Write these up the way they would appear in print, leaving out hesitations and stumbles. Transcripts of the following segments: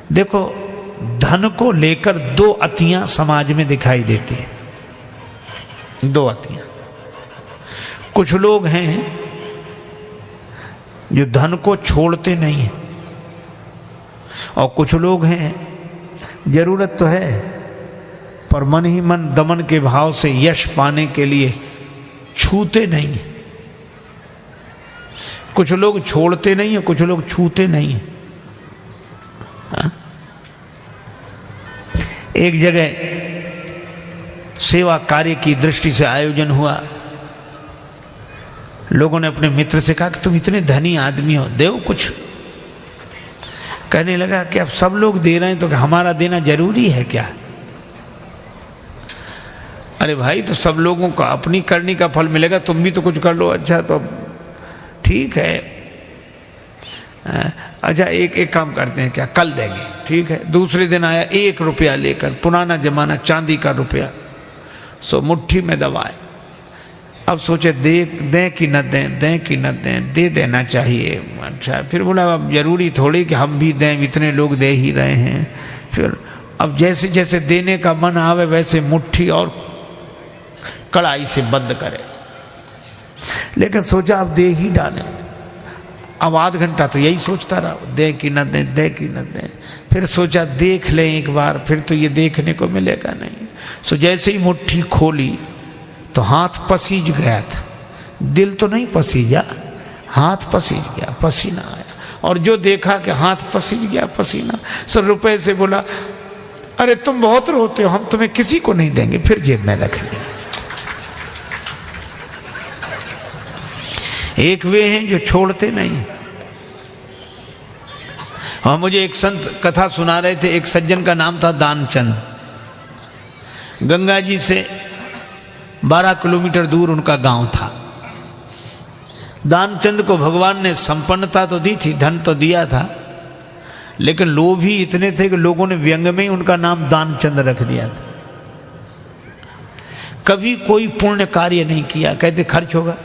देखो, धन को लेकर दो अतियां समाज में दिखाई देती है, दो अतियां। कुछ लोग हैं जो धन को छोड़ते नहीं हैं, और कुछ लोग हैं जरूरत तो है पर मन ही मन दमन के भाव से यश पाने के लिए छूते नहीं हैं। कुछ लोग छोड़ते नहीं हैं, कुछ लोग छूते नहीं हैं। हाँ? एक जगह सेवा कार्य की दृष्टि से आयोजन हुआ। लोगों ने अपने मित्र से कहा कि तुम इतने धनी आदमी हो, दो कुछ। कहने लगा कि अब सब लोग दे रहे हैं तो हमारा देना जरूरी है क्या? अरे भाई, तो सब लोगों का अपनी करनी का फल मिलेगा, तुम भी तो कुछ कर लो। अच्छा तो ठीक है, अच्छा एक काम करते हैं, क्या कल देंगे? ठीक है। दूसरे दिन आया 1 रुपया लेकर, पुराना जमाना, चांदी का रुपया, सो मुट्ठी में दबाए। अब सोचे दें कि न दें, दें कि न दें, दे देना चाहिए। अच्छा, फिर बोला अब जरूरी थोड़ी कि हम भी दें, इतने लोग दे ही रहे हैं। फिर अब जैसे जैसे देने का मन आवे वैसे मुट्ठी और कड़ाई से बंद करे, लेकिन सोचा अब दे ही डालें। अब आध घंटा तो यही सोचता रहा, दें कि न दें, दें कि न दें। फिर सोचा देख लें एक बार, फिर तो ये देखने को मिलेगा नहीं। सो जैसे ही मुट्ठी खोली तो हाथ पसीज गया था, दिल तो नहीं पसीजा, हाथ पसीज गया, पसीना आया। और जो देखा कि हाथ पसीज गया, पसीना, सो रुपए से बोला, अरे तुम बहुत रोते हो, हम तुम्हें किसी को नहीं देंगे, फिर जेब में रख लिया। एक वे हैं जो छोड़ते नहीं। और मुझे एक संत कथा सुना रहे थे, एक सज्जन का नाम था दानचंद। गंगा जी से 12 किलोमीटर दूर उनका गांव था। दानचंद को भगवान ने संपन्नता तो दी थी, धन तो दिया था, लेकिन लोभ ही इतने थे कि लोगों ने व्यंग में ही उनका नाम दानचंद रख दिया था। कभी कोई पुण्य कार्य नहीं किया, कहते खर्च होगा।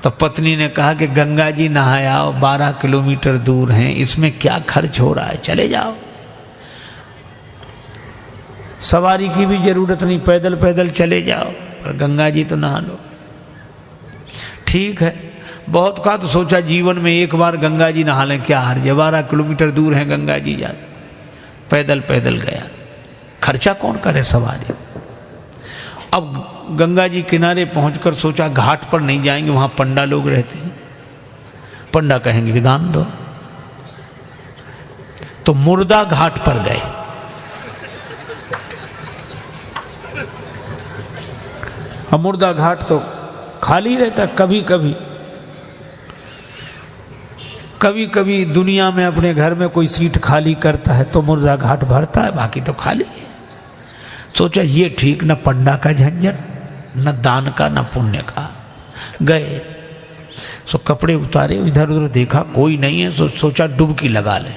तो पत्नी ने कहा कि गंगा जी नहाया, 12 किलोमीटर दूर हैं, इसमें क्या खर्च हो रहा है, चले जाओ। सवारी की भी जरूरत नहीं, पैदल पैदल चले जाओ, और गंगा जी तो नहा लो। ठीक है, बहुत कहा तो सोचा जीवन में एक बार गंगा जी नहा लें, क्या हर्ज है, 12 किलोमीटर दूर है गंगा जी, जा पैदल पैदल गया। खर्चा कौन करे सवारी। अब गंगा जी किनारे पहुंचकर सोचा घाट पर नहीं जाएंगे, वहां पंडा लोग रहते हैं, पंडा कहेंगे कि दान दो। तो मुर्दा घाट पर गए। अब मुर्दा घाट तो खाली रहता, कभी कभी कभी कभी दुनिया में अपने घर में कोई सीट खाली करता है तो मुर्दा घाट भरता है, बाकी तो खाली है। सोचा ये ठीक, न पंडा का झंझट, न दान का, न पुण्य का। गए, सो कपड़े उतारे, इधर उधर देखा कोई नहीं है, सोचा डुबकी लगा ले।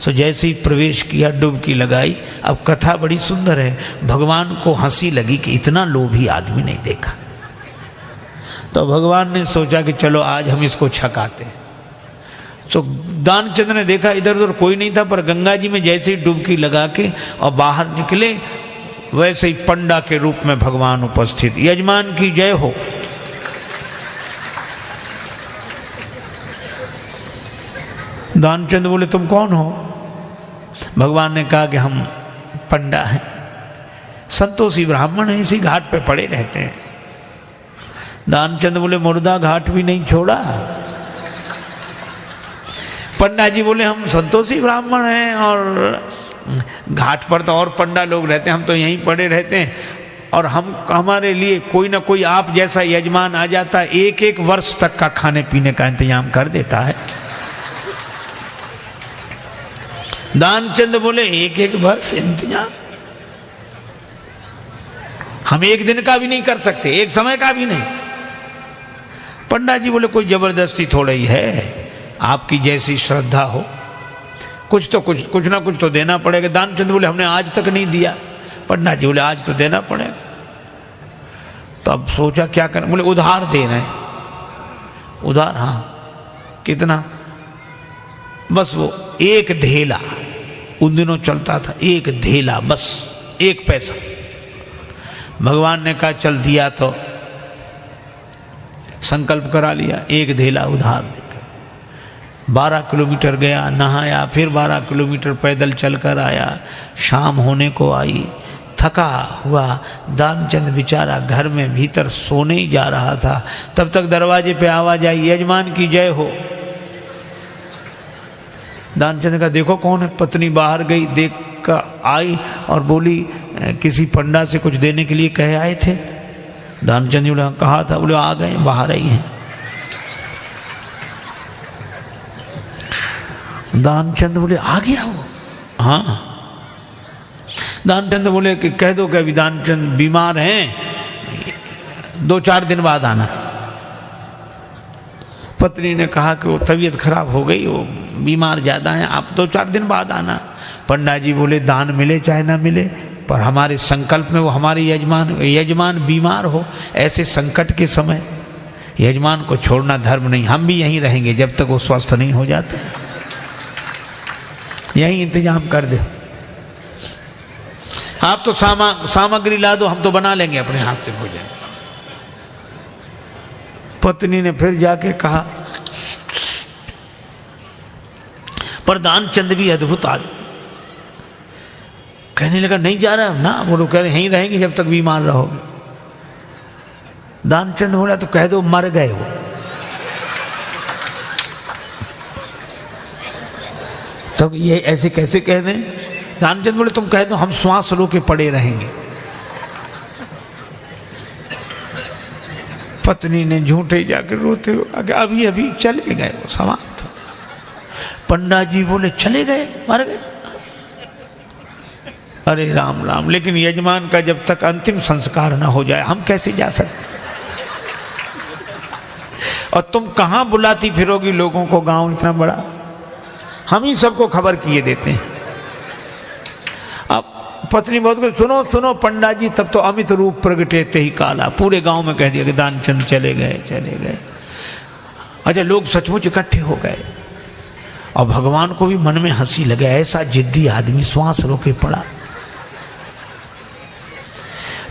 सो जैसे ही प्रवेश किया, डुबकी लगाई। अब कथा बड़ी सुंदर है, भगवान को हंसी लगी कि इतना लोभी आदमी नहीं देखा। तो भगवान ने सोचा कि चलो आज हम इसको छकाते। तो दानचंद ने देखा इधर उधर कोई नहीं था, पर गंगा जी में जैसे ही डुबकी लगा के और बाहर निकले, वैसे ही पंडा के रूप में भगवान उपस्थित। यजमान की जय हो। दानचंद बोले तुम कौन हो? भगवान ने कहा कि हम पंडा हैं, संतोषी ब्राह्मण हैं, इसी घाट पे पड़े रहते हैं। दानचंद बोले मुर्दा घाट भी नहीं छोड़ा। पंडा जी बोले हम संतोषी ब्राह्मण हैं और घाट पर तो और पंडा लोग रहते हैं, हम तो यहीं पड़े रहते हैं, और हमारे लिए कोई ना कोई आप जैसा यजमान आ जाता है, 1-1 वर्ष तक का खाने पीने का इंतजाम कर देता है। दानचंद बोले 1-1 वर्ष इंतजाम? हम 1 दिन का भी नहीं कर सकते, 1 समय का भी नहीं। पंडा जी बोले कोई जबरदस्ती थोड़ा ही है, आपकी जैसी श्रद्धा हो, कुछ ना कुछ तो देना पड़ेगा। दानचंद बोले हमने आज तक नहीं दिया। पंडा जी बोले आज तो देना पड़ेगा। तो अब सोचा क्या करें, बोले उधार दे रहे हैं। उधार? हाँ। कितना? बस वो एक धेला उन दिनों चलता था, एक धेला बस, 1 पैसा। भगवान ने कहा चल दिया तो संकल्प करा लिया, 1 धेला उधार देकर 12 किलोमीटर गया, नहाया, फिर 12 किलोमीटर पैदल चलकर आया। शाम होने को आई, थका हुआ दानचंद बेचारा घर में भीतर सोने ही जा रहा था। तब तक दरवाजे पे आवाज आई, यजमान की जय हो। दानचंद ने कहा देखो कौन है। पत्नी बाहर गई, देख कर आई और बोली किसी पंडा से कुछ देने के लिए कहे आए थे। दानचंद ने बोले कहा था। बोले आ गए, बाहर आई हैं। दानचंद बोले आ गया वो? हाँ। दानचंद बोले कि कह दो कि अभी दानचंद बीमार हैं, 2-4 दिन बाद आना। पत्नी ने कहा कि वो तबीयत खराब हो गई, वो बीमार ज़्यादा हैं, आप 2-4 दिन बाद आना। पंडा जी बोले दान मिले चाहे ना मिले, पर हमारे संकल्प में वो हमारे यजमान बीमार हो, ऐसे संकट के समय यजमान को छोड़ना धर्म नहीं। हम भी यहीं रहेंगे जब तक वो स्वस्थ नहीं हो जाते, यहीं इंतजाम कर दे। आप तो सामग्री ला दो, हम तो बना लेंगे अपने हाथ से भोजन। पत्नी ने फिर जाके कहा, पर दानचंद भी अद्भुत आदमी। कहने लगा नहीं जा रहा ना। बोलो कह रहे यहीं रहेंगे जब तक बीमार रहोगे। दानचंद बोला तो कह दो मर गए वो। तो ये ऐसे कैसे कह दें? दानचंद बोले तुम कह दो हम श्वास रो के पड़े रहेंगे। पत्नी ने झूठे जाकर रोते हुए अभी अभी चले गए वो, समाप्त। पंडा जी बोले चले गए, मर गए? अरे राम राम। लेकिन यजमान का जब तक अंतिम संस्कार ना हो जाए हम कैसे जा सकते? और तुम कहां बुलाती फिरोगी लोगों को, गांव इतना बड़ा, हम ही सबको खबर किए देते हैं। अब पत्नी बहुत कुछ सुनो सुनो पंडा जी, तब तो अमित रूप प्रगटेते ही काला, पूरे गांव में कह दिया कि दानचंद चले गए चले गए। अच्छा, लोग सचमुच इकट्ठे हो गए और भगवान को भी मन में हंसी लगे, ऐसा जिद्दी आदमी श्वास रोके पड़ा।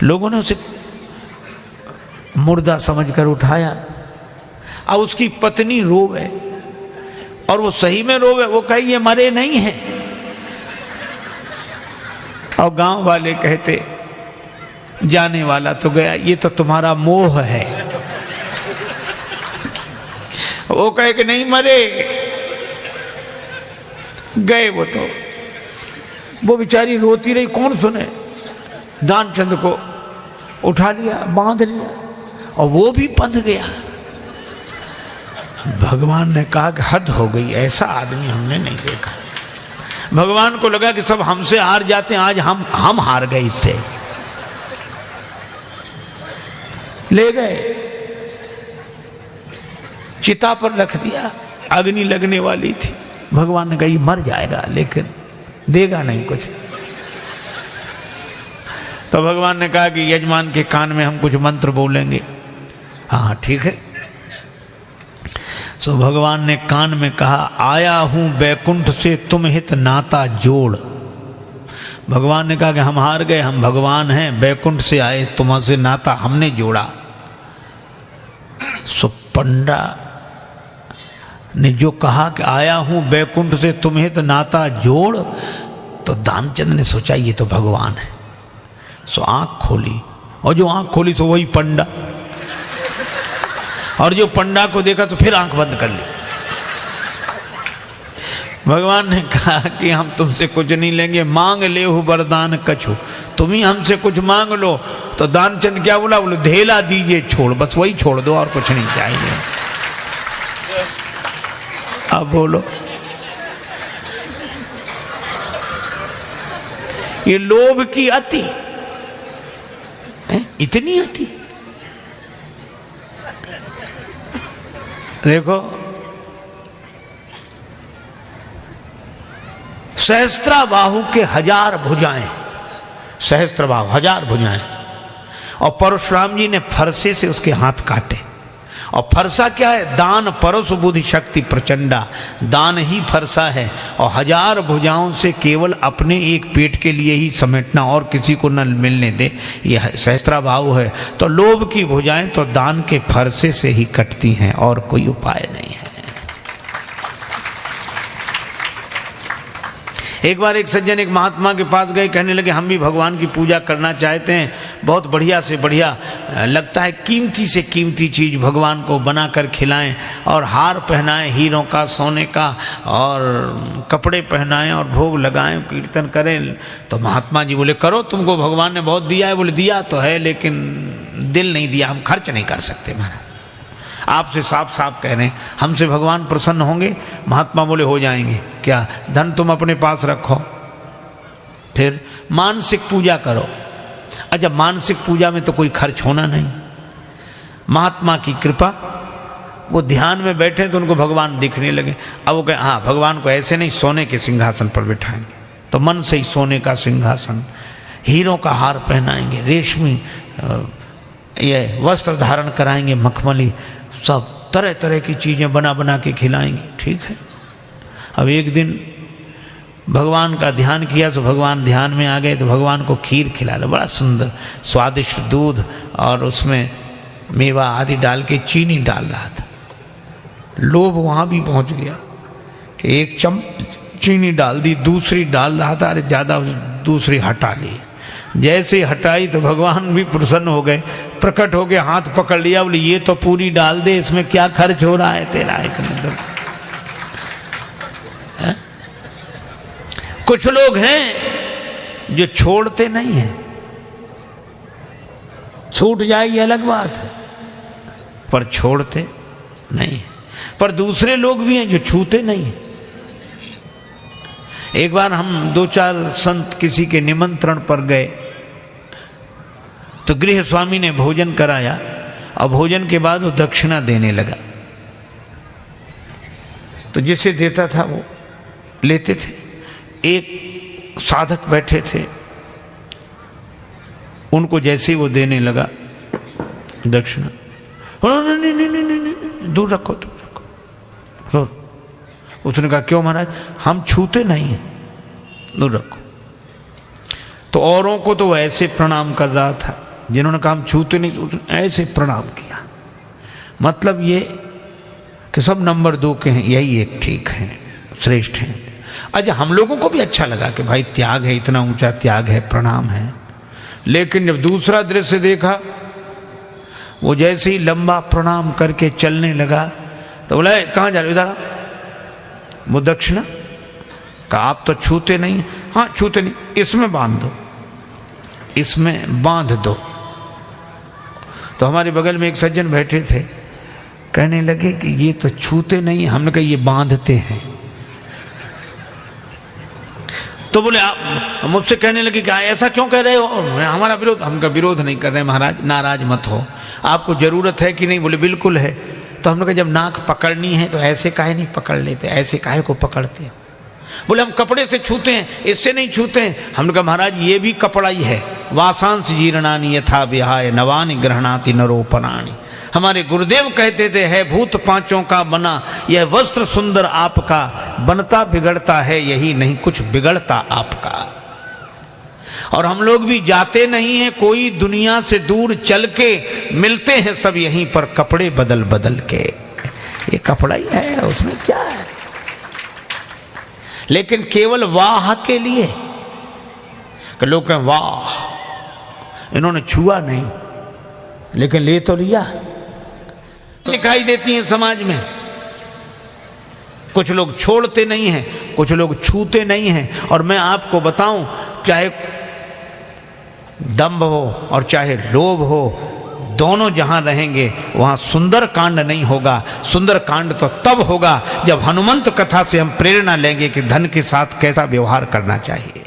लोगों ने उसे मुर्दा समझकर उठाया। अब उसकी पत्नी रोवे, और वो सही में रोवे, वो कहे ये मरे नहीं हैं। और गांव वाले कहते जाने वाला तो गया, ये तो तुम्हारा मोह है। वो कहे कि नहीं मरे, गए वो तो। वो बेचारी रोती रही, कौन सुने। दानचंद को उठा लिया, बांध लिया, और वो भी बंध गया। भगवान ने कहा कि हद हो गई, ऐसा आदमी हमने नहीं देखा। भगवान को लगा कि सब हमसे हार जाते हैं, आज हम हार गए इससे। ले गए, चिता पर रख दिया, अग्नि लगने वाली थी। भगवान ने कहा ये मर जाएगा लेकिन देगा नहीं कुछ। तो भगवान ने कहा कि यजमान के कान में हम कुछ मंत्र बोलेंगे। हाँ ठीक है। सो भगवान ने कान में कहा, आया हूं बैकुंठ से तुम हित नाता जोड़। भगवान ने कहा कि हम हार गए, हम भगवान हैं, बैकुंठ से आए, तुमसे नाता हमने जोड़ा। सो पंडा ने जो कहा कि आया हूं बैकुंठ से तुम हित नाता जोड़, तो दानचंद ने सोचा ये तो भगवान है। सो आंख खोली, और जो आंख खोली तो वही पंडा, और जो पंडा को देखा तो फिर आंख बंद कर ली। भगवान ने कहा कि हम तुमसे कुछ नहीं लेंगे, मांग ले हो वरदान कछु, तुम ही हमसे कुछ मांग लो। तो दानचंद क्या बोला? बोले धेला दीजिए छोड़, बस वही छोड़ दो और कुछ नहीं चाहिए। अब बोलो, ये लोभ की अति है? इतनी अति। देखो, सहस्त्राबाहु के 1000 भुजाएं, सहस्त्रबाहु 1000 भुजाएं, और परशुराम जी ने फरसे से उसके हाथ काटे, और फरसा क्या है? दान परस बुद्धि शक्ति प्रचंडा, दान ही फरसा है। और 1000 भुजाओं से केवल अपने एक पेट के लिए ही समेटना और किसी को न मिलने दे, यह सहस्त्राभाव है। तो लोभ की भुजाएं तो दान के फरसे से ही कटती हैं, और कोई उपाय नहीं है। एक बार एक सज्जन एक महात्मा के पास गए, कहने लगे हम भी भगवान की पूजा करना चाहते हैं, बहुत बढ़िया से बढ़िया लगता है, कीमती से कीमती चीज़ भगवान को बना कर खिलाएं और हार पहनाएं हीरों का, सोने का, और कपड़े पहनाएं और भोग लगाएं, कीर्तन करें। तो महात्मा जी बोले करो, तुमको भगवान ने बहुत दिया है। बोले दिया तो है, लेकिन दिल नहीं दिया, हम खर्च नहीं कर सकते महाराज। आपसे साफ साफ कह रहे हैं, हमसे भगवान प्रसन्न होंगे? महात्मा बोले हो जाएंगे। क्या? धन तुम अपने पास रखो, फिर मानसिक पूजा करो। अच्छा, मानसिक पूजा में तो कोई खर्च होना नहीं। महात्मा की कृपा, वो ध्यान में बैठे तो उनको भगवान दिखने लगे। अब वो कहे हाँ, भगवान को ऐसे नहीं, सोने के सिंहासन पर बिठाएंगे। तो मन से ही सोने का सिंहासन, हीरों का हार पहनाएंगे, रेशमी ये वस्त्र धारण कराएंगे, मखमली, सब तरह तरह की चीज़ें बना बना के खिलाएंगे। ठीक है। अब एक दिन भगवान का ध्यान किया तो भगवान ध्यान में आ गए, तो भगवान को खीर खिला लो, बड़ा सुंदर स्वादिष्ट दूध और उसमें मेवा आदि डाल के, चीनी डाल रहा था। लोभ वहाँ भी पहुँच गया, एक चम्मच चीनी डाल दी, दूसरी डाल रहा था, अरे ज़्यादा, दूसरी हटा ली। जैसे हटाई तो भगवान भी प्रसन्न हो गए, प्रकट हो गए, हाथ पकड़ लिया, बोले ये तो पूरी डाल दे, इसमें क्या खर्च हो रहा है तेरा इतना तो। कुछ लोग हैं जो छोड़ते नहीं हैं, छूट जाएगी अलग बात है, पर छोड़ते नहीं। पर दूसरे लोग भी हैं जो छूते नहीं। एक बार हम 2-4 संत किसी के निमंत्रण पर गए, तो गृह स्वामी ने भोजन कराया, और भोजन के बाद वो दक्षिणा देने लगा। तो जिसे देता था वो लेते थे। एक साधक बैठे थे, उनको जैसे ही वो देने लगा दक्षिणा, नहीं, दूर रखो, दूर रखो। उसने कहा क्यों महाराज? हम छूते नहीं हैं, दूर रखो। तो औरों को तो ऐसे प्रणाम कर रहा था, जिन्होंने कहा हम छूते नहीं, तो ऐसे प्रणाम किया। मतलब ये कि सब नंबर 2 के हैं, यही एक ठीक है, श्रेष्ठ है। अच्छा, हम लोगों को भी अच्छा लगा कि भाई त्याग है, इतना ऊंचा त्याग है, प्रणाम है। लेकिन जब दूसरा दृश्य देखा, वो जैसे ही लंबा प्रणाम करके चलने लगा, तो बोला कहाँ जा रहे हो? इधर। वो दक्षिणा का आप तो छूते नहीं। हाँ छूते नहीं, इसमें बांध दो, इसमें बांध दो। तो हमारे बगल में एक सज्जन बैठे थे, कहने लगे कि ये तो छूते नहीं। हमने कहा ये बांधते हैं। तो बोले आप मुझसे कहने लगे कि ऐसा क्यों कह रहे हो? हमारा विरोध। हमका विरोध नहीं कर रहे महाराज, नाराज मत हो, आपको जरूरत है कि नहीं? बोले बिल्कुल है। तो हमने कहा जब नाक पकड़नी है तो ऐसे काहे नहीं पकड़ लेते, ऐसे काहे को पकड़ते हो? बोले हम कपड़े से छूते हैं, इससे नहीं छूते हैं। हमने कहा महाराज ये भी कपड़ा ही है। वासांस जीर्णानि यथा विहाय नवानि गृह्णाति नरोपणानि। हमारे गुरुदेव कहते थे, है भूत पांचों का बना यह वस्त्र सुंदर आपका, बनता बिगड़ता है यही नहीं कुछ बिगड़ता आपका। और हम लोग भी जाते नहीं हैं कोई दुनिया से दूर चल के, मिलते हैं सब यहीं पर कपड़े बदल बदल के। ये कपड़ा ही है, उसमें क्या है? लेकिन केवल वाह के लिए कि लोग कहें वाह इन्होंने छुआ नहीं, लेकिन ले तो लिया। दिखाई देती है समाज में। कुछ लोग छोड़ते नहीं हैं, कुछ लोग छूते नहीं हैं। और मैं आपको बताऊं, चाहे दंभ हो और चाहे लोभ हो, दोनों जहां रहेंगे वहां सुंदर कांड नहीं होगा। सुंदर कांड तो तब होगा जब हनुमंत कथा से हम प्रेरणा लेंगे कि धन के साथ कैसा व्यवहार करना चाहिए।